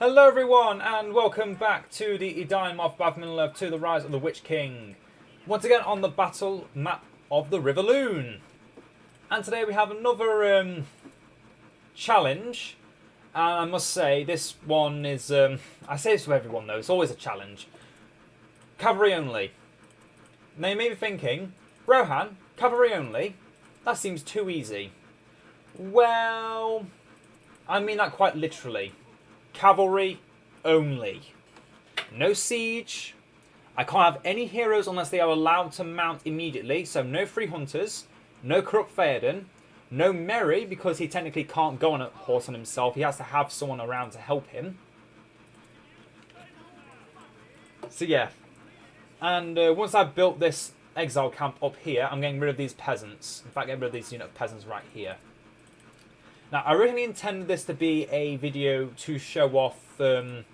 Hello everyone and welcome back to the Edain Moth Love to the Rise of the Witch King. Once again on the battle map of the River Lhun. And today we have another challenge. And I must say this one is, I say this to everyone though, it's always a challenge. Cavalry only. Now you may be thinking, Rohan, cavalry only? That seems too easy. Well, I mean that quite literally. Cavalry only. No siege. I can't have any heroes unless they are allowed to mount immediately. So no free hunters. No corrupt Theoden. No Merry because he technically can't go on a horse on himself. He has to have someone around to help him. So yeah. And once I've built this exile camp up here, I'm getting rid of these peasants. In fact, getting rid of these unit of peasants right here. Now, I originally intended this to be a video to show off some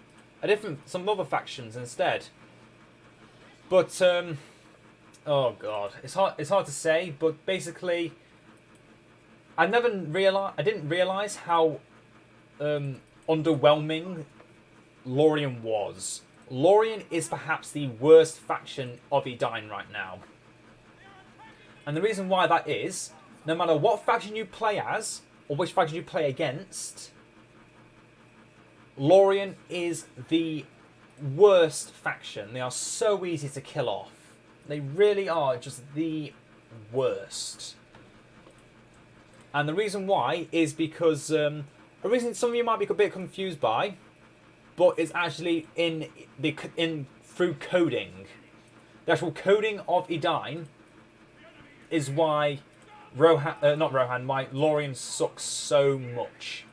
other factions instead. But, oh god, it's hard to say, but basically, I didn't realize how underwhelming Lorien was. Lorien is perhaps the worst faction of Edain right now. And the reason why that is, no matter what faction you play as, or which faction you play against, Lorien is the worst faction. They are so easy to kill off. They really are just the worst. And the reason why is because a reason some of you might be a bit confused by, but it's actually through coding. The actual coding of Edain is why why Lorien sucks so much.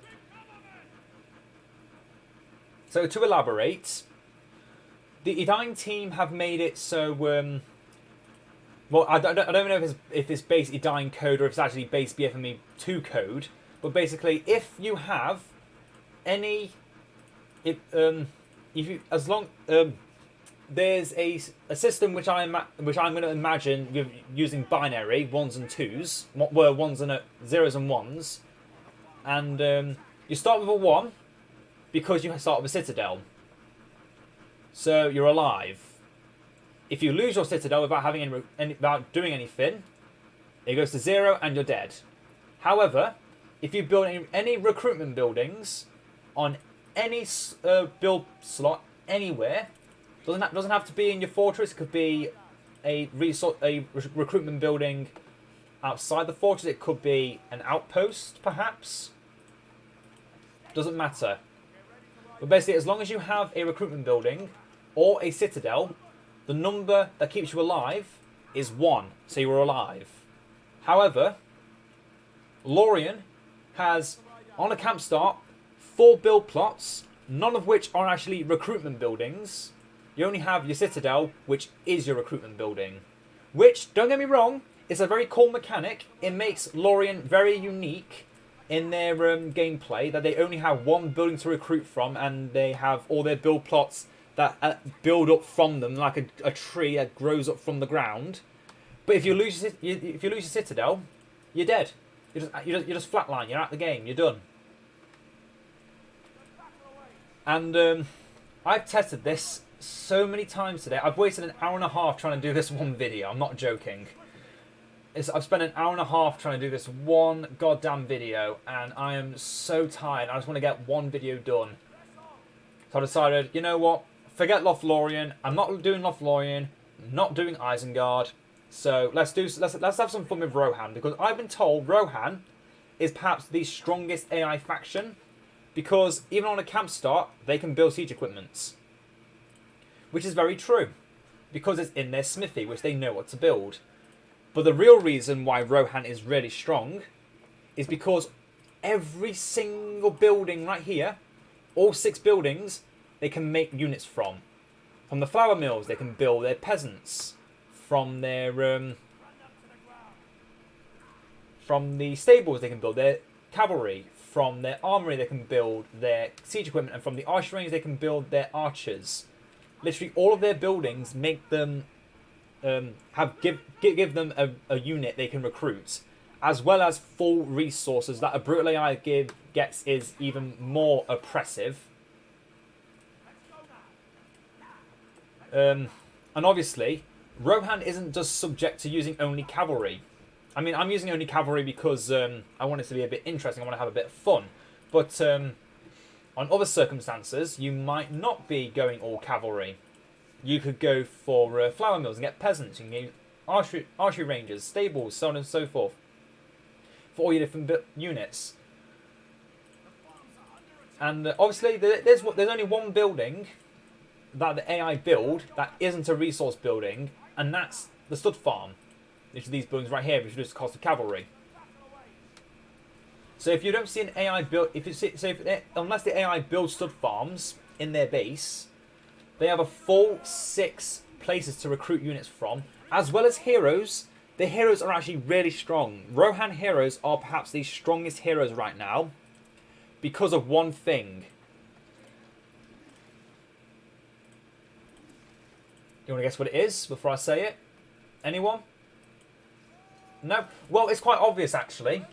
So to elaborate, the Edain team have made it so, well, I don't know if it's base Edain code or if it's actually base BFME 2 code, but basically if you have any, there's a system which I'm going to imagine using binary ones and twos, where ones and zeros and ones, and you start with a 1 because you start with a citadel, so you're alive. If you lose your citadel without having without doing anything, it goes to 0 and you're dead. However, if you build any recruitment buildings on any build slot anywhere. Doesn't have to be in your fortress. It could be a recruitment building outside the fortress. It could be an outpost, perhaps. Doesn't matter. But basically, as long as you have a recruitment building or a citadel, the number that keeps you alive is 1, so you're alive. However, Lorien has, on a camp start, 4 build plots, none of which are actually recruitment buildings. You only have your citadel, which is your recruitment building. Which, don't get me wrong, is a very cool mechanic. It makes Lorien very unique in their gameplay, that they only have 1 building to recruit from, and they have all their build plots that build up from them like a tree that grows up from the ground. But if you lose your citadel, you're dead. You're just flatline. You're out the game. You're done. And I've tested this so many times today. I've wasted an hour and a half trying to do this one video. I'm not joking. I've spent an hour and a half trying to do this one goddamn video, and I am so tired. I just want to get one video done. So I decided, you know what? Forget Lothlorien. I'm not doing Lothlorien. Not doing Isengard. So let's have some fun with Rohan, because I've been told Rohan is perhaps the strongest AI faction, because even on a camp start they can build siege equipments. Which is very true, because it's in their smithy, which they know what to build. But the real reason why Rohan is really strong is because every single building right here, all 6 buildings, they can make units from. From the flour mills, they can build their peasants. From their from the stables, they can build their cavalry. From their armory, they can build their siege equipment, and from the archer range, they can build their archers. Literally, all of their buildings make them give them a unit they can recruit, as well as full resources that a brutal AI gets is even more oppressive. And obviously, Rohan isn't just subject to using only cavalry. I mean, I'm using only cavalry because I want it to be a bit interesting. I want to have a bit of fun. But on other circumstances, you might not be going all cavalry. You could go for flour mills and get peasants. You can get archery ranges, stables, so on and so forth. For all your different units. And obviously, there's only one building that the AI build that isn't a resource building, and that's the stud farm. Which are these buildings right here, which reduce the cost of cavalry. So if you don't see an AI build, unless the AI builds stud farms in their base, they have a full 6 places to recruit units from, as well as heroes. The heroes are actually really strong. Rohan heroes are perhaps the strongest heroes right now because of one thing. You want to guess what it is before I say it? Anyone? No? Well, it's quite obvious actually.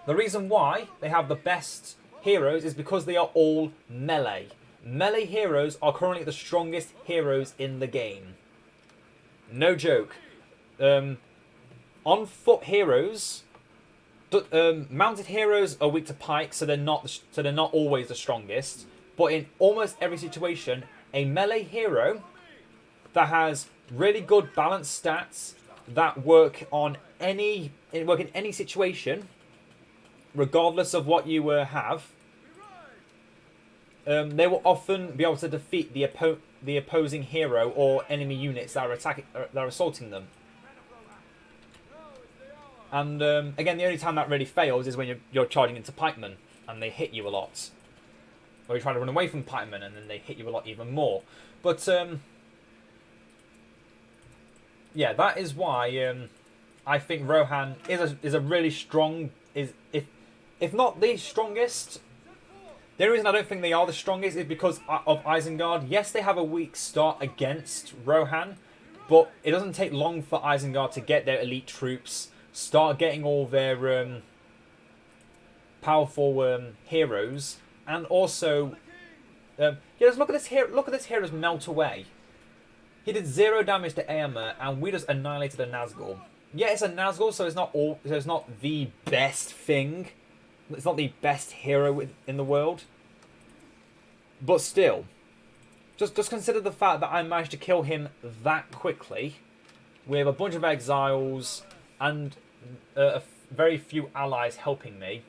The reason why they have the best heroes is because they are all melee. Melee heroes are currently the strongest heroes in the game. No joke. On foot heroes, mounted heroes are weak to pike, so they're not always the strongest. But in almost every situation, a melee hero that has really good balanced stats that work in any situation, regardless of what you have, they will often be able to defeat the opposing hero or enemy units that are assaulting them. And again, the only time that really fails is when you're charging into pikemen and they hit you a lot, or you try to run away from pikemen and then they hit you a lot even more. But yeah, that is why I think Rohan is a really strong, if not the strongest. The only reason I don't think they are the strongest is because of Isengard. Yes, they have a weak start against Rohan, but it doesn't take long for Isengard to get their elite troops, start getting all their powerful heroes, and also just look at this hero. Look at this hero's melt away. He did 0 damage to Eomer, and we just annihilated a Nazgul. Yeah, it's a Nazgul, so it's not the best thing. It's not the best hero in the world. But still, just consider the fact that I managed to kill him that quickly with a bunch of exiles and very few allies helping me.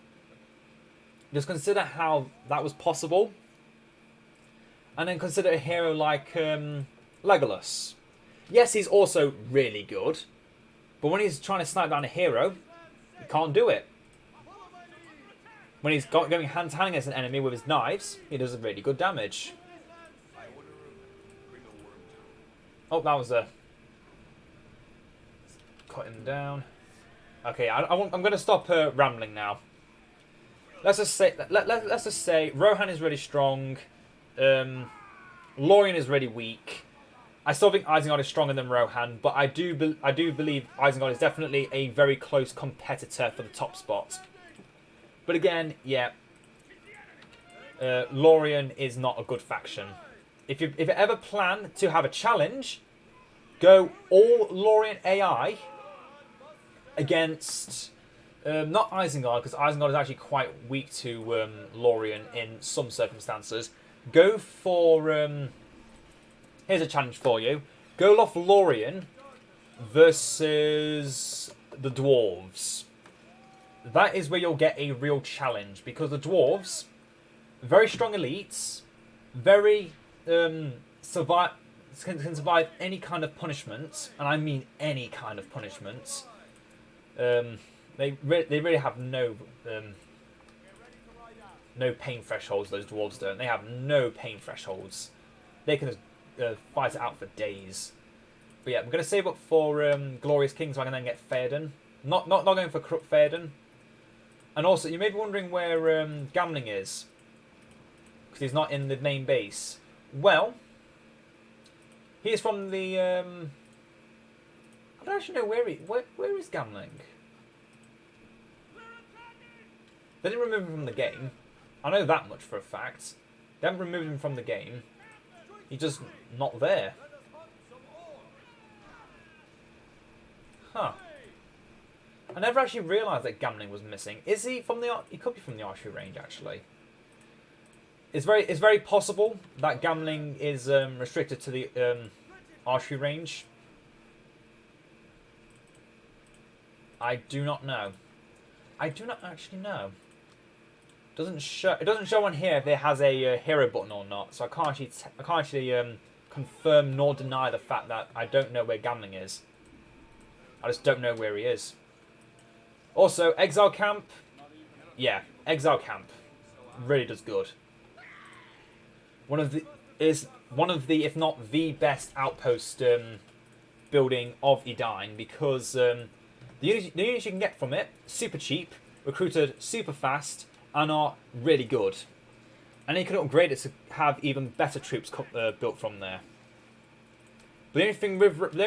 Just consider how that was possible. And then consider a hero like Legolas. Yes, he's also really good, but when he's trying to snipe down a hero, he can't do it. When he's going hand-to-hand against an enemy with his knives, he does really good damage. Oh, that was a... Cut him down. Okay, I'm going to stop rambling now. Let's just say Rohan is really strong. Lorien is really weak. I still think Isengard is stronger than Rohan, but I do believe Isengard is definitely a very close competitor for the top spot. But again, yeah, Lorien is not a good faction. If you ever plan to have a challenge, go all Lorien AI against not Isengard, because Isengard is actually quite weak to Lorien in some circumstances. Go for here's a challenge for you. Go off Lorien versus the dwarves. That is where you'll get a real challenge, because the dwarves, very strong elites, very can survive any kind of punishment, and I mean any kind of punishment. They really have no pain thresholds. Those dwarves don't. They have no pain thresholds. They can fight it out for days. But yeah, I'm going to save up for Glorious King so I can then get Theoden. Not going for Crook Theoden. And also, you may be wondering where Gamling is, because he's not in the main base. Well, he is from the... I don't actually know where is Gamling. They didn't remove him from the game. I know that much for a fact. They haven't removed him from the game. He's just not there. Huh. I never actually realised that Gamling was missing. Is he from the... He could be from the archery range, actually. It's very possible that Gamling is restricted to the archery range. I do not know. I do not actually know. It doesn't show on here if it has a hero button or not, so I can't actually confirm nor deny the fact that I don't know where Gamling is. I just don't know where he is. Also, Exile Camp. Yeah, Exile Camp really does good. One of the, if not the best outpost building of Edain, because the units you can get from it, super cheap, recruited super fast, and are really good. And you can upgrade it to have even better troops built from there. But the only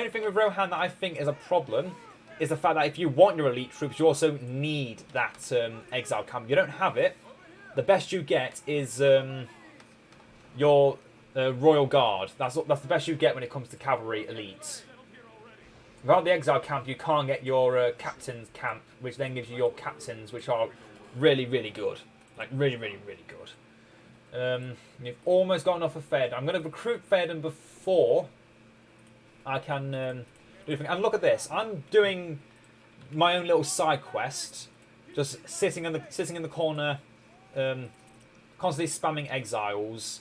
thing with Rohan that I think is a problem is the fact that if you want your elite troops, you also need that exile camp. You don't have it. The best you get is your Royal Guard. That's the best you get when it comes to cavalry elites. Without the exile camp, you can't get your captain's camp, which then gives you your captains, which are really, really good. Like, really, really, really good. You've almost got enough for Fed. I'm going to recruit Fed before I can do anything. And look at this. I'm doing my own little side quest. Just sitting in the corner, constantly spamming exiles.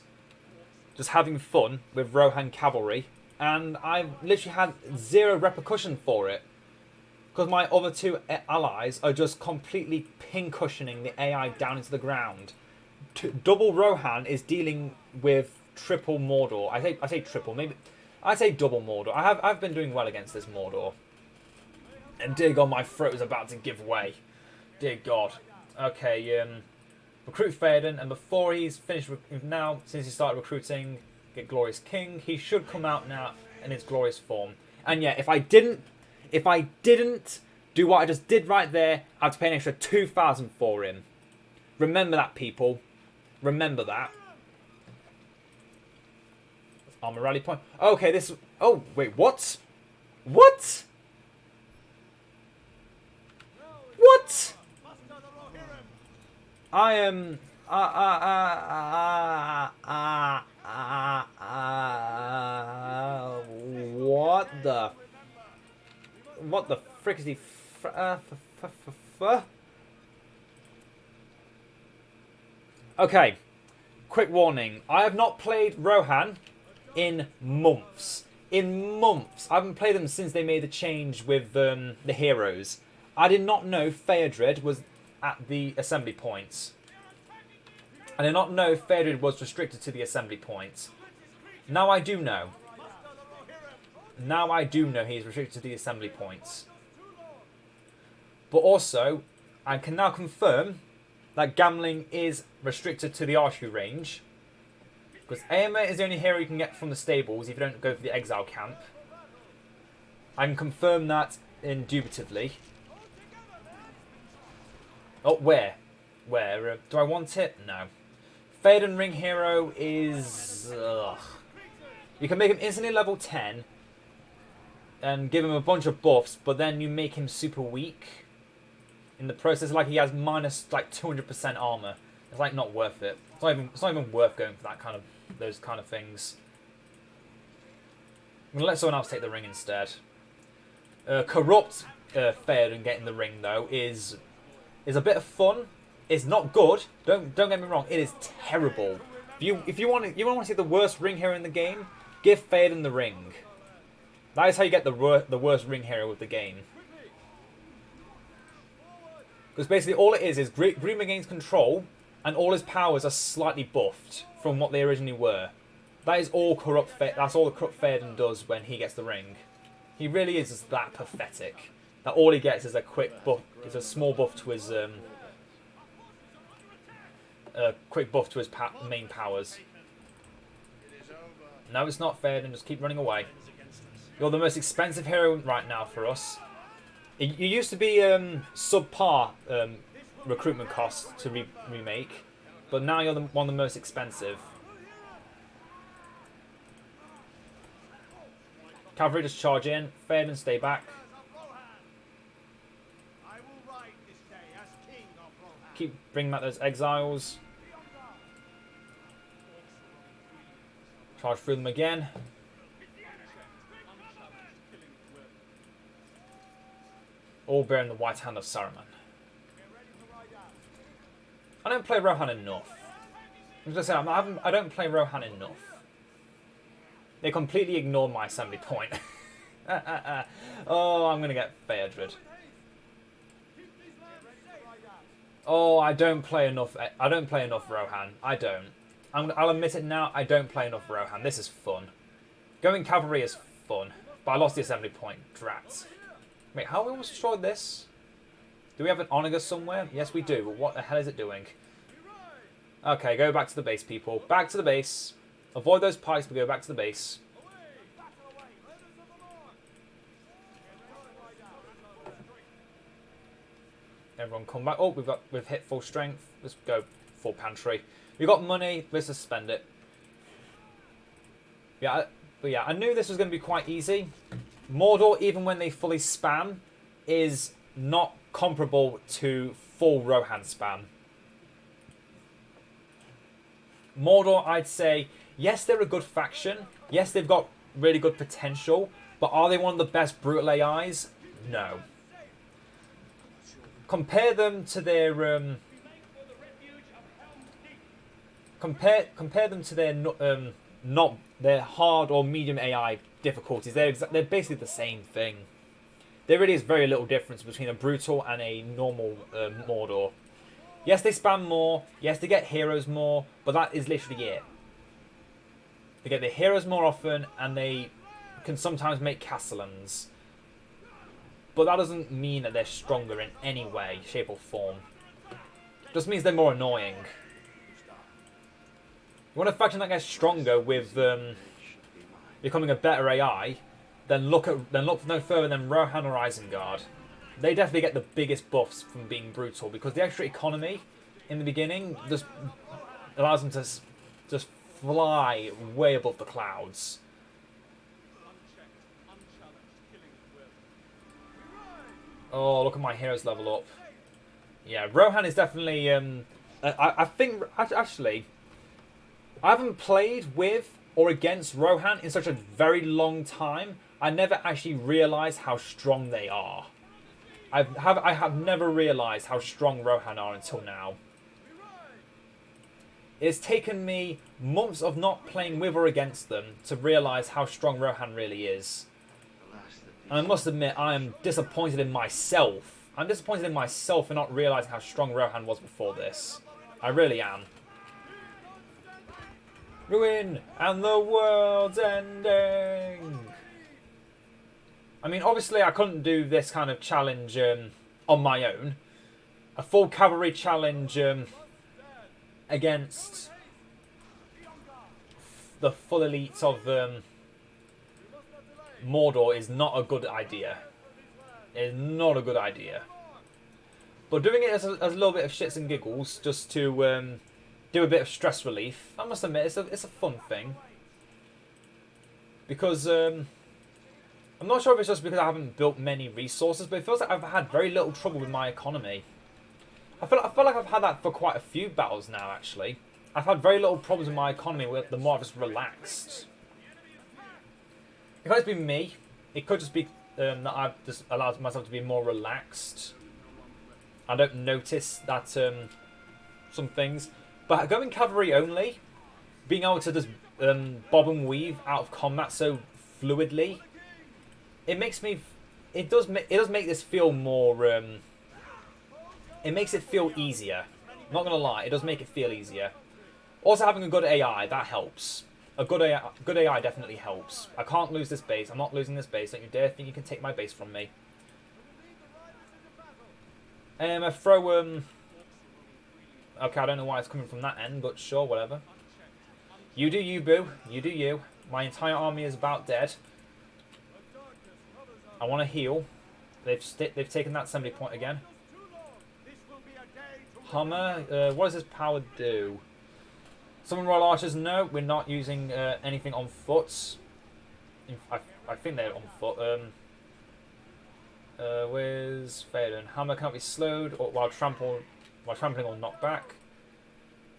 Just having fun with Rohan cavalry. And I've literally had zero repercussion for it. Because my other two allies are just completely pin-cushioning the AI down into the ground. Double Rohan is dealing with triple Mordor. I say triple, maybe I say double Mordor. I've been doing well against this Mordor. And dear God, my throat is about to give way. Dear God. Okay, recruit Theoden, and before he's finished now, since he started recruiting, get Glorious King, he should come out now in his glorious form. And yeah, if I didn't do what I just did right there, I have to pay an extra 2,000 for him. Remember that, people. Remember that. Armor rally point. Okay, this... Oh, wait, what? What? What? I am... What the... What the frick is he... Okay. Quick warning. I have not played Rohan in months. In months. I haven't played them since they made the change with the heroes. I did not know Theodred was at the assembly points. I did not know Theodred was restricted to the assembly points. Now I do know. Now I do know he's restricted to the assembly points. But also, I can now confirm that Gamling is restricted to the archery range. Because Eomer is the only hero you can get from the stables if you don't go for the exile camp. I can confirm that indubitably. Oh, where? Where? Do I want it? No. Theoden Ring Hero is... Ugh. You can make him instantly level 10 and give him a bunch of buffs, but then you make him super weak. In the process, like he has minus like 200% armor. It's like not worth it. It's not even worth going for that kind of those kind of things. I'm gonna let someone else take the ring instead. Corrupt Theoden getting the ring though is a bit of fun. It's not good. Don't get me wrong. It is terrible. If you want to see the worst ring hero in the game, give Theoden the ring. That is how you get the worst ring hero with the game. Because basically all it is Grima gains control, and all his powers are slightly buffed from what they originally were. That is all corrupt. That's all the corrupt Theoden does when he gets the ring. He really is just that pathetic. That all he gets is a quick buff, is a small buff to his quick buff to his main powers. No, it's not Theoden. Just keep running away. You're the most expensive hero right now for us. You used to be subpar recruitment costs to remake, but now you're one of the most expensive. Cavalry just charge in. Theoden, stay back. Keep bringing back those exiles. Charge through them again. All bearing the white hand of Saruman. I don't play Rohan enough. I'm just saying, I don't play Rohan enough. They completely ignored my assembly point. Oh, I'm gonna get Phaedred. Oh, I don't play enough. I don't play enough Rohan. I don't. I'll admit it now. I don't play enough Rohan. This is fun. Going cavalry is fun, but I lost the assembly point. Drats. Wait, how have we almost destroyed this? Do we have an Onager somewhere? Yes, we do. But what the hell is it doing? Okay, go back to the base, people. Back to the base. Avoid those pikes, but go back to the base. Everyone come back. Oh, we've hit full strength. Let's go full pantry. We've got money. Let's just spend it. Yeah, but yeah, I knew this was going to be quite easy. Mordor, even when they fully spam, is not comparable to full Rohan spam. Mordor, I'd say, yes, they're a good faction. Yes, they've got really good potential. But are they one of the best brutal AIs? No. Compare them to their compare them to their not their hard or medium AI difficulties. They're basically the same thing. There really is very little difference between a brutal and a normal Mordor. Yes, they spam more. Yes, they get heroes more, but that is literally it. They get their heroes more often, and they can sometimes make castellans. But that doesn't mean that they're stronger in any way, shape or form. It just means they're more annoying. You want a faction that gets stronger with becoming a better AI, then look no further than Rohan or Isengard. They definitely get the biggest buffs from being brutal, because the extra economy in the beginning just allows them to just fly way above the clouds. Oh, look at my heroes level up. Yeah, Rohan is definitely... I think, actually, I haven't played with or against Rohan in such a very long time. I never actually realised how strong they are. I have never realised how strong Rohan are until now. It's taken me months of not playing with or against them to realise how strong Rohan really is. And I must admit, I am disappointed in myself. I'm disappointed in myself for not realising how strong Rohan was before this. I really am. Ruin and the world's ending. I mean, obviously I couldn't do this kind of challenge on my own. A full cavalry challenge against the full elites of Mordor is not a good idea. It is not a good idea. But doing it as a little bit of shits and giggles, just to do a bit of stress relief, I must admit, it's a fun thing. Because I'm not sure if it's just because I haven't built many resources, but it feels like I've had very little trouble with my economy. I feel like I've had that for quite a few battles now, actually. I've had very little problems with my economy the more I've just relaxed. It could just be me. It could just be that I've just allowed myself to be more relaxed. I don't notice that some things. But going cavalry only, being able to just bob and weave out of combat so fluidly, it makes me. It does make this feel more. It makes it feel easier. I'm not gonna lie, it does make it feel easier. Also, having a good AI, that helps. A good AI definitely helps. I can't lose this base. I'm not losing this base. Don't you dare think you can take my base from me. I throw okay, I don't know why it's coming from that end, but sure, whatever. You do you, boo. You do you. My entire army is about dead. I want to heal. They've taken that assembly point again. Hummer, what does this power do? Summon Royal Archers? No, we're not using anything on foot. I think they're on foot. Where's Phaedon? Hammer cannot be slowed or while trampled My trampling or knockback.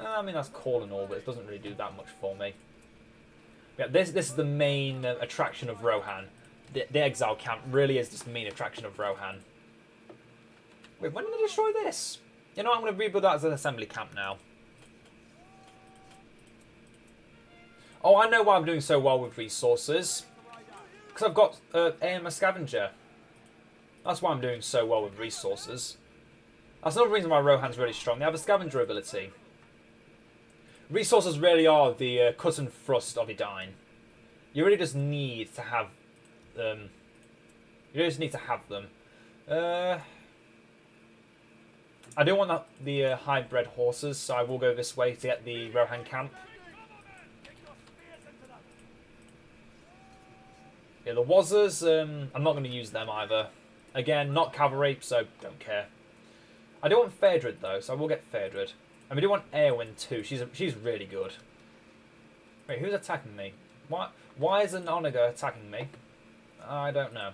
I mean, that's cool and all, but it doesn't really do that much for me. Yeah, this is the main attraction of Rohan. The exile camp really is just the main attraction of Rohan. Wait, when did they destroy this? You know what, I'm going to rebuild that as an assembly camp now. Oh, I know why I'm doing so well with resources. Because I've got AM a scavenger. That's why I'm doing so well with resources. That's another reason why Rohan's really strong. They have a scavenger ability. Resources really are the cut and thrust of Edain. You really just need to have them. You just need to have them. I do want the high-bred horses, so I will go this way to get the Rohan camp. Yeah, the Wazzers, I'm not going to use them either. Again, not cavalry, so don't care. I do want Phaedrid though, so I will get Phaedrid. And we do want Eowyn too. She's really good. Wait, who's attacking me? Why is an Onager attacking me? I don't know.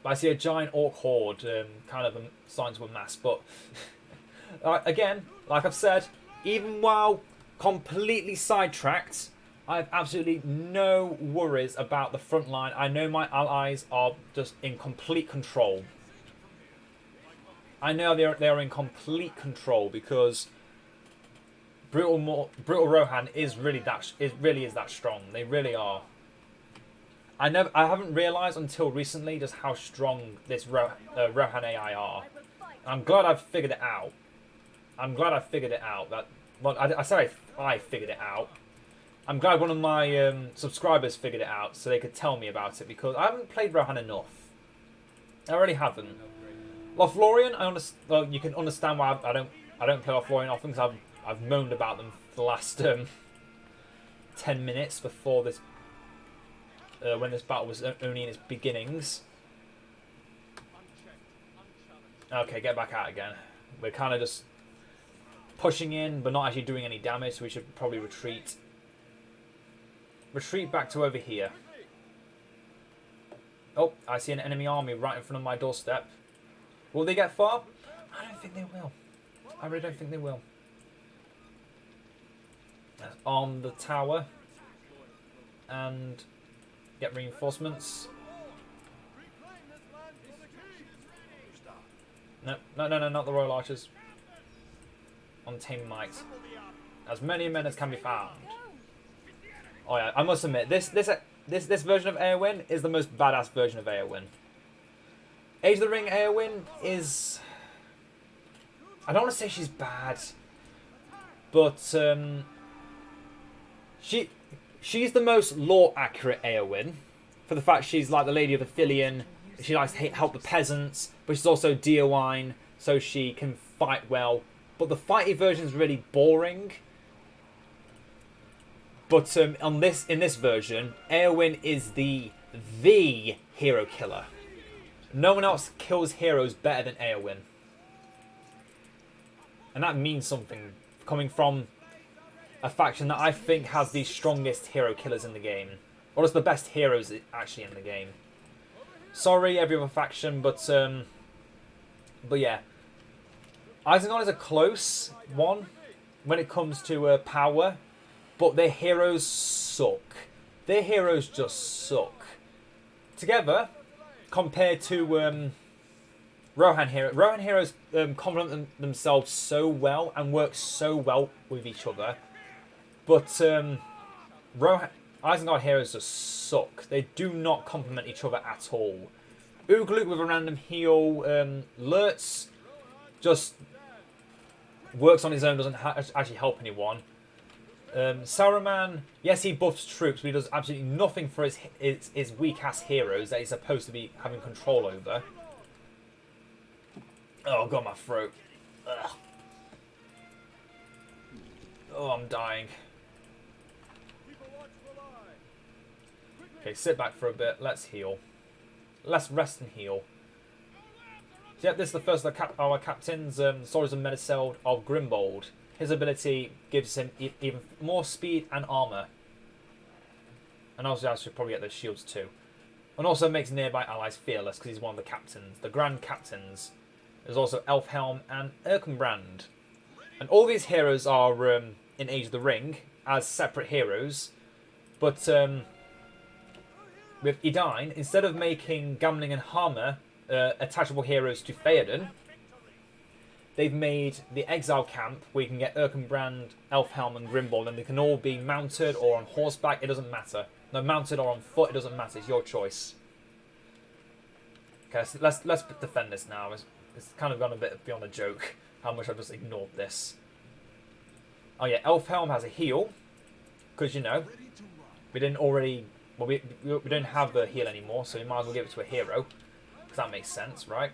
But I see a giant orc horde kind of starting to amass. But again, like I've said, even while completely sidetracked, I have absolutely no worries about the front line. I know my allies are just in complete control. I know they are in complete control because brutal Rohan is really that strong. They really are. I haven't realised until recently just how strong this Rohan AI are. I'm glad I've figured it out. I say I figured it out. I'm glad one of my subscribers figured it out so they could tell me about it because I haven't played Rohan enough. I really haven't. Lothlorien, well, you can understand why I don't play Lothlorien often because I've moaned about them for the last 10 minutes before this when this battle was only in its beginnings. Okay, get back out again. We're kind of just pushing in, but not actually doing any damage, so we should probably retreat. Retreat back to over here. Oh, I see an enemy army right in front of my doorstep. Will they get far? I don't think they will. I really don't think they will. Let's arm the tower and get reinforcements. No, not the Royal Archers. Untamed Might. As many men as can be found. Oh yeah, I must admit, this version of Eowyn is the most badass version of Eowyn. Age of the Ring Eowyn is... I don't want to say she's bad, but she's the most lore-accurate Eowyn, for the fact she's like the Lady of Athelion. She likes to help the peasants, but she's also Eowyn, so she can fight well. But the fighty version is really boring. But in this version, Eowyn is the hero killer. No one else kills heroes better than Eowyn. And that means something, coming from a faction that I think has the strongest hero killers in the game. Or just the best heroes actually in the game. Sorry, every other faction, but yeah. Isengard is a close one when it comes to power, but their heroes suck. Their heroes just suck. Together, compared to Rohan heroes complement themselves so well and work so well with each other, but Isengard heroes just suck. They do not complement each other at all. Ugluk with a random heal, Lurtz just works on his own, doesn't actually help anyone. Saruman, yes, he buffs troops, but he does absolutely nothing for his weak-ass heroes that he's supposed to be having control over. Oh, God, my throat. Ugh. Oh, I'm dying. Okay, sit back for a bit. Let's heal. Let's rest and heal. So, yep, this is the first of our captains, Swords and Mediceld of Grimbold. His ability gives him even more speed and armor. And also, I should probably get those shields too. And also makes nearby allies fearless because he's one of the captains, the Grand Captains. There's also Elfhelm and Erkenbrand. And all these heroes are in Age of the Ring as separate heroes. But with Edain, instead of making Gamling and Hammer attachable heroes to Theoden, they've made the Exile Camp where you can get Erkenbrand, Elfhelm and Grimbold, and they can all be mounted or on horseback, it doesn't matter. No, mounted or on foot, it doesn't matter, it's your choice. Okay, so let's defend this now. It's kind of gone a bit beyond a joke how much I've just ignored this. Oh yeah, Elfhelm has a heal, because you know, we didn't already, well we don't have the heal anymore, so we might as well give it to a hero, because that makes sense, right?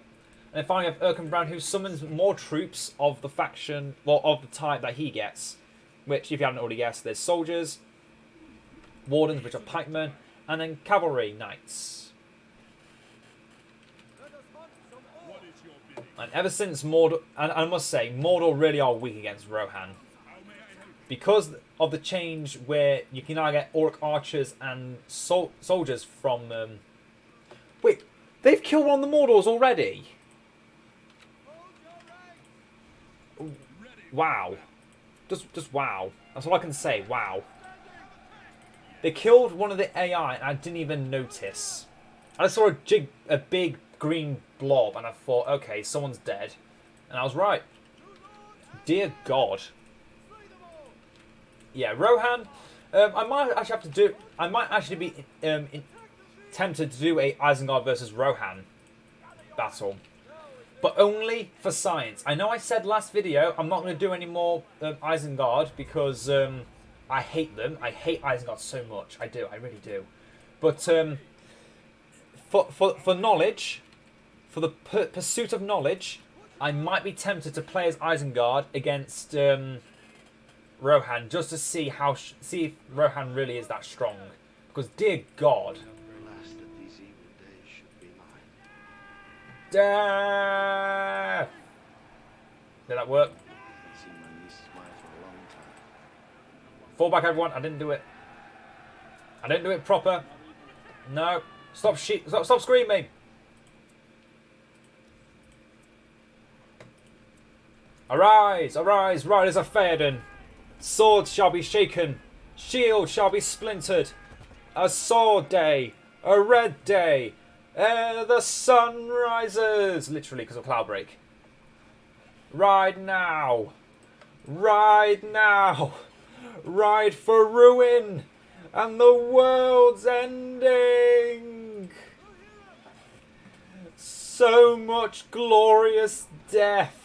And then finally we have Erkenbrand, who summons more troops of the faction, well, of the type that he gets, which, if you haven't already guessed, there's soldiers, wardens, which are pikemen, and then cavalry knights. And ever since Mordor, and I must say, Mordor really are weak against Rohan. Because of the change where you can now get orc archers and soldiers from... Wait, they've killed one of the Mordors already? Wow. Just wow. That's all I can say, wow. They killed one of the AI and I didn't even notice. I saw a big green blob and I thought, okay, someone's dead. And I was right. Dear God. Yeah, Rohan. I might actually be tempted to do a Isengard versus Rohan battle, but only for science. I know I said last video I'm not going to do any more Isengard because I hate them. I hate Isengard so much. I do. I really do. But for knowledge, for the pursuit of knowledge, I might be tempted to play as Isengard against Rohan just to see if Rohan really is that strong. Because dear God. Death! Did that work? Fall back, everyone. I didn't do it. I didn't do it proper. No. Stop screaming. Arise, arise, riders of Theoden. Swords shall be shaken. Shield shall be splintered. A sword day. A red day. Ere the sun rises. Literally because of Cloudbreak. Ride now. Ride now. Ride for ruin. And the world's ending. So much glorious death.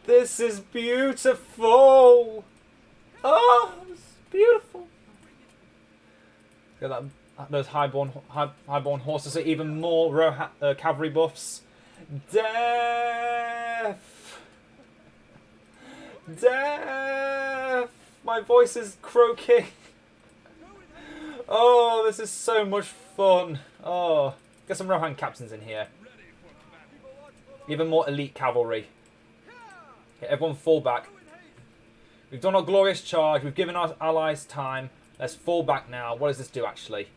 This is beautiful. Oh, it's beautiful. Look at that, those highborn horses are even more cavalry buffs. Death. Death. My voice is croaking. Oh, this is so much fun. Oh, get some Rohan captains in here. Even more elite cavalry. Okay, everyone fall back. We've done our glorious charge. We've given our allies time. Let's fall back now. What does this do actually?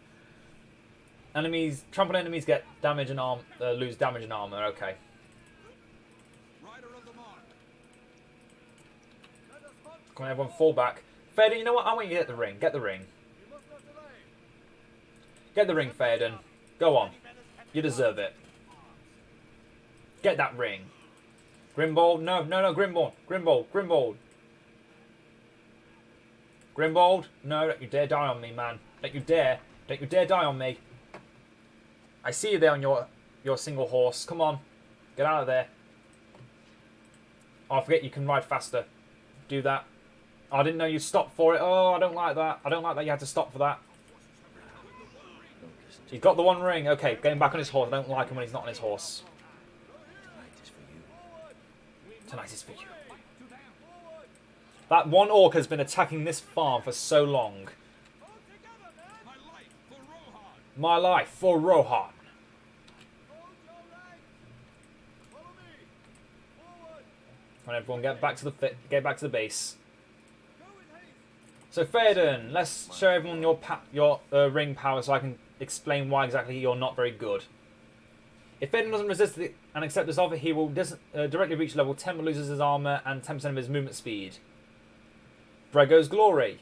Enemies, trampled enemies get damage and lose damage and armor. Okay. Come on, everyone, fall back. Theoden, you know what? I want you to get the ring. Get the ring. Get the ring, Theoden. Go on. You deserve it. Get that ring. Grimbold. No, Grimbold. Grimbold. Grimbold. No, don't you dare die on me, man. Don't you dare. Don't you dare die on me. I see you there on your single horse. Come on. Get out of there. Oh, I forget you can ride faster. Do that. Oh, I didn't know you stopped for it. Oh, I don't like that. I don't like that you had to stop for that. He's got the one ring. Okay, getting back on his horse. I don't like him when he's not on his horse. Tonight is for you. That one orc has been attacking this farm for so long. My life for Rohan. Come on, everyone, get back to the base. So Theoden, let's show everyone your ring power so I can explain why exactly you're not very good. If Edain doesn't resist and accept this offer, he will directly reach level 10 but loses his armor and 10% of his movement speed. Brego's Glory.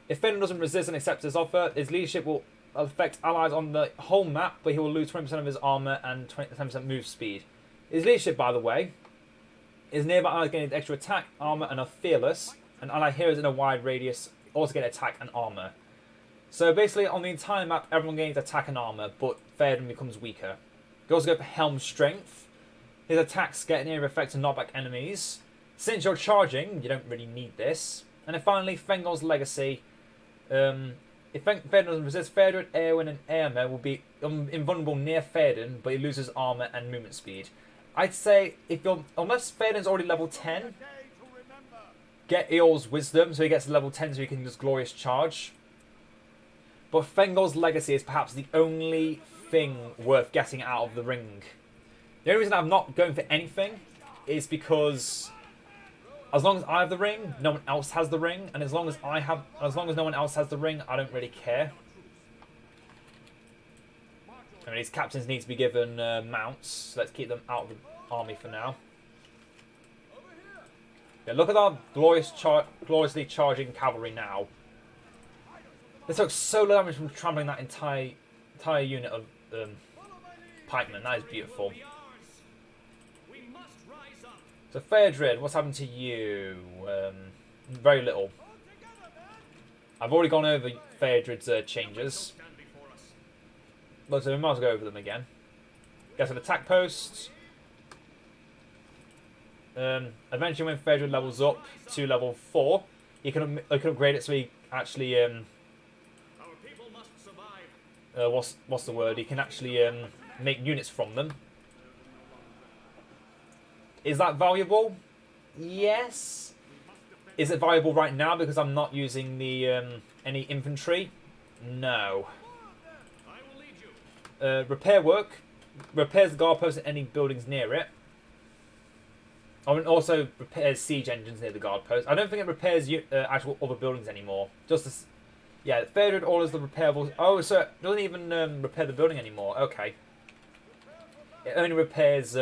If Edain doesn't resist and accept this offer, his leadership will affect allies on the whole map, but he will lose 20% of his armor and 10% move speed. His leadership, by the way, is nearby allies gain extra attack, armor, and are fearless, and allied heroes in a wide radius also gain attack and armor. So basically, on the entire map, everyone gains attack and armor, but Edain becomes weaker. You also go for Helm Strength. His attacks get an area effect to knock back enemies. Since you're charging, you don't really need this. And then finally, Fengol's Legacy. If Edain doesn't resist, Theodred, Eowyn, and Eomer will be invulnerable near Theoden, but he loses armor and movement speed. I'd say, unless Theoden's already level 10, get Eorl's Wisdom, so he gets to level 10 so he can just Glorious Charge. But Fengol's Legacy is perhaps the only thing worth getting out of the ring. The only reason I'm not going for anything is because as long as I have the ring, no one else has the ring, and as long as no one else has the ring, I don't really care. I mean, these captains need to be given mounts, so let's keep them out of the army for now. Yeah, look at our gloriously charging cavalry now. They took so little damage from trampling that entire unit of pikemen. That is beautiful. So Theodred, what's happened to you? Very little. I've already gone over Theodred's changes. But so we might as well go over them again. Get an attack post. Eventually when Theodred levels up to level 4, you can upgrade it so he actually what's the word? He can actually make units from them. Is that valuable? Yes. Is it valuable right now because I'm not using the any infantry? No. Repair work. Repairs the guard post and any buildings near it. Oh, and also repairs siege engines near the guard post. I don't think it repairs actual other buildings anymore. Just as, yeah, Theodred orders the repairables. Oh, so it doesn't even repair the building anymore. Okay. It only repairs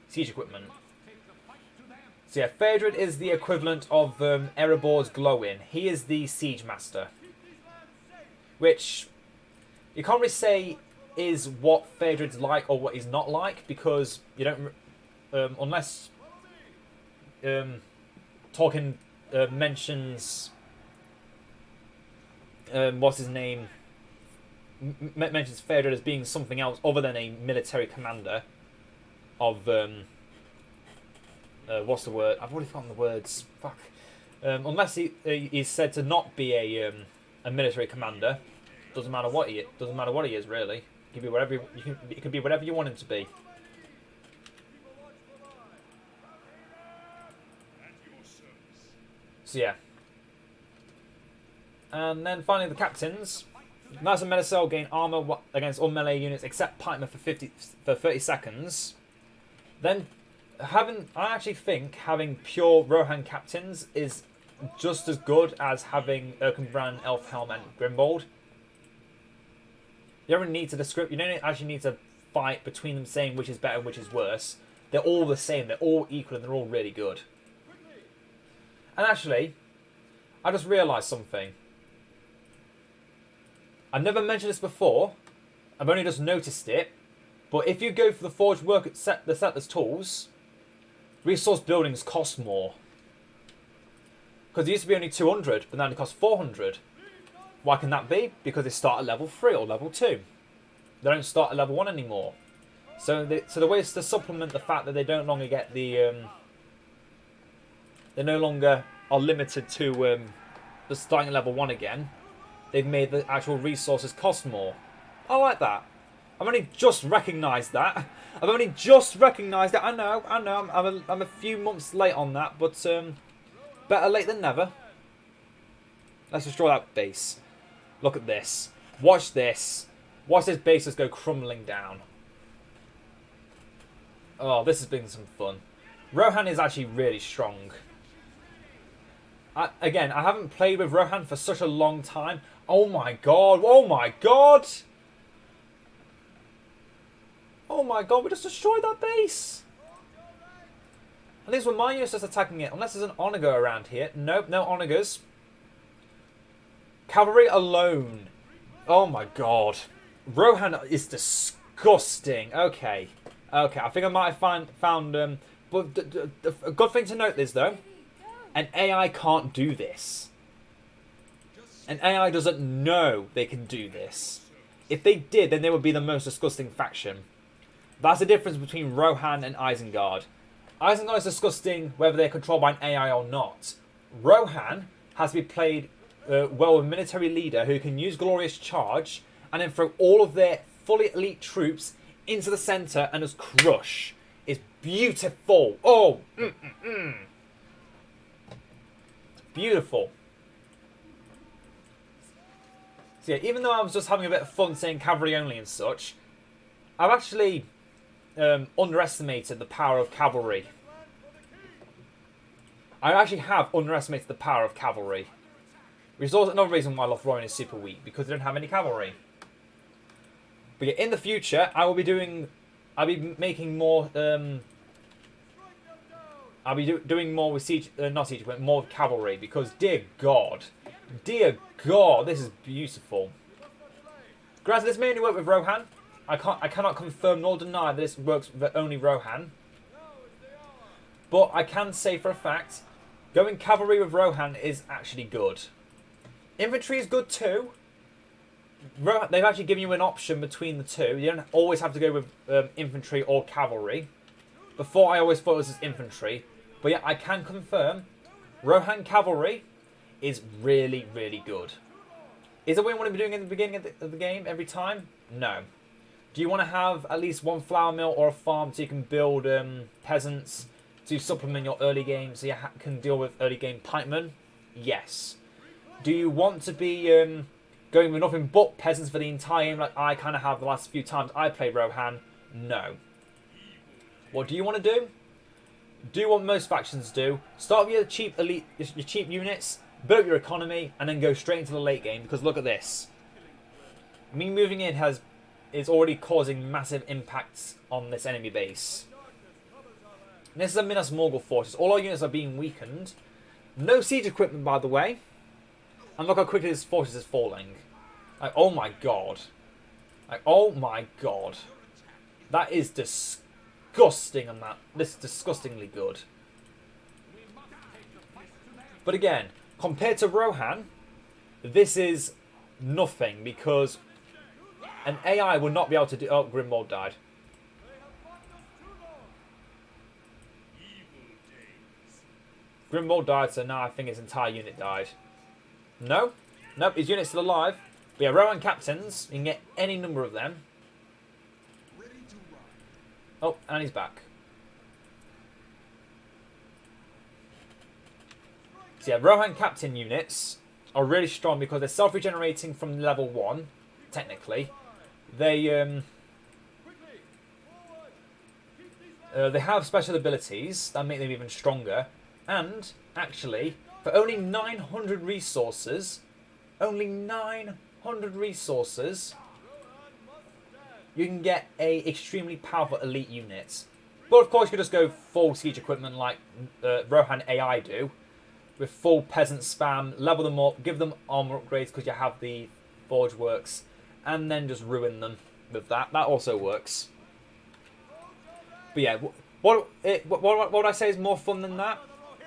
siege equipment. So yeah, Theodred is the equivalent of Erebor's Glowin. He is the siege master, which you can't really say is what Theodred's like or what he's not like, because you don't unless Tolkien mentions what's his name mentions Theodred as being something else other than a military commander of what's the word? I've already forgotten the words. Fuck. Unless he's said to not be a military commander, doesn't matter what he is really. It can be whatever it could be whatever you want him to be. So yeah. And then finally the captains. Knights of Medicel gain armor against all melee units except pikemen for 30 seconds. Then I actually think having pure Rohan captains is just as good as having Erkenbrand, Elfhelm, and Grimbold. You don't really need to you don't actually need to fight between them saying which is better and which is worse. They're all the same, they're all equal, and they're all really good. And actually, I just realised something. I've never mentioned this before, I've only just noticed it, but if you go for the Forged Work the Settlers tools, resource buildings cost more. Because it used to be only 200, but now it costs 400. Why can that be? Because they start at level 3 or level 2. They don't start at level 1 anymore. So the way to supplement the fact that they don't longer get the... they no longer are limited to the starting at level 1 again. They've made the actual resources cost more. I like that. I've only just recognised that. I've only just recognised it. I know. I'm a few months late on that, but better late than never. Let's destroy that base. Look at this. Watch this. Watch this base just go crumbling down. Oh, this has been some fun. Rohan is actually really strong. Again, I haven't played with Rohan for such a long time. Oh my god. Oh my god. Oh my god, we just destroyed that base! At least when my unit's just attacking it, unless there's an onager around here. Nope, no onagers. Cavalry alone. Oh my god. Rohan is disgusting. Okay. Okay, I think I might have found but a good thing to note is, though, an AI can't do this. An AI doesn't know they can do this. If they did, then they would be the most disgusting faction. That's the difference between Rohan and Isengard. Isengard is disgusting whether they're controlled by an AI or not. Rohan has to be played well with a military leader who can use Glorious Charge and then throw all of their fully elite troops into the centre and just crush. It's beautiful. Oh, beautiful. So yeah, even though I was just having a bit of fun saying cavalry only and such, I've actually underestimated the power of cavalry. I actually have underestimated the power of cavalry. Which is also another reason why Lothlorien is super weak, because they don't have any cavalry. But yeah, in the future, I'll be making more. I'll be doing more with siege, not siege, but more with cavalry, because dear God, this is beautiful. Granted, this may only work with Rohan. I cannot confirm nor deny that this works with only Rohan. But I can say for a fact, going cavalry with Rohan is actually good. Infantry is good too. They've actually given you an option between the two. You don't always have to go with infantry or cavalry. Before, I always thought it was just infantry. But yeah, I can confirm Rohan cavalry is really, really good. Is it what you want to be doing in the beginning of the game every time? No. Do you want to have at least one flour mill or a farm so you can build peasants to supplement your early game so you can deal with early game pikemen? Yes. Do you want to be going with nothing but peasants for the entire game like I kind of have the last few times I played Rohan? No. What do you want to do? Do what most factions do. Start with your cheap elite, your cheap units, build up your economy, and then go straight into the late game. Because look at this. Me moving in is already causing massive impacts on this enemy base. And this is a Minas Morgul fortress. All our units are being weakened. No siege equipment, by the way. And look how quickly this fortress is falling. Like, oh my god. Like, oh my god. That is disgusting, and this is disgustingly good. But again, compared to Rohan, this is nothing, because an AI would not be able to do... Oh, Grimwald died. Grimwald died, so now I think his entire unit died. No? Nope, his unit's still alive. But yeah, Rohan captains, you can get any number of them. Oh, and he's back. So yeah, Rohan captain units are really strong because they're self-regenerating from level 1, technically. They have special abilities that make them even stronger. And, actually, for only 900 resources, you can get a extremely powerful elite unit. But of course, you could just go full siege equipment like Rohan AI do, with full peasant spam, level them up, give them armor upgrades because you have the forge works, and then just ruin them with that. That also works. But yeah, what would I say is more fun than that?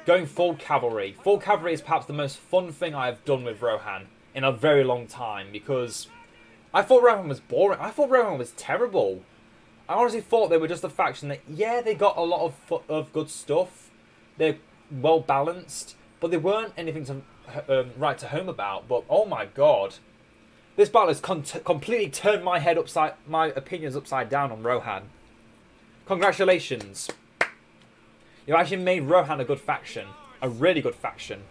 Going full cavalry. Full cavalry is perhaps the most fun thing I've done with Rohan in a very long time, because I thought Rohan was boring. I thought Rohan was terrible. I honestly thought they were just a faction that, yeah, they got a lot of good stuff. They're well balanced, but they weren't anything to write to home about. But oh my god, this battle has completely turned my opinions upside down on Rohan. Congratulations. You actually made Rohan a good faction. A really good faction.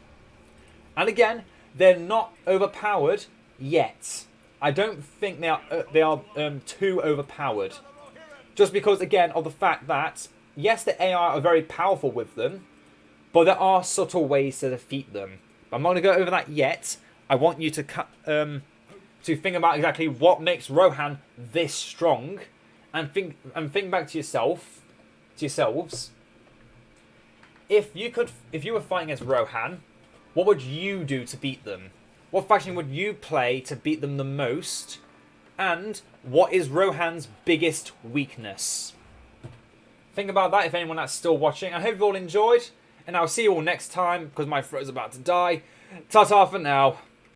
And again, they're not overpowered yet. I don't think they are too overpowered. Just because, again, of the fact that, yes, the AI are very powerful with them, but there are subtle ways to defeat them. But I'm not going to go over that yet. I want you to think about exactly what makes Rohan this strong, and think back to yourselves. If you were fighting against Rohan, what would you do to beat them? What faction would you play to beat them the most? And what is Rohan's biggest weakness? Think about that if anyone that's still watching. I hope you all enjoyed, and I'll see you all next time because my throat's about to die. Ta-ta for now.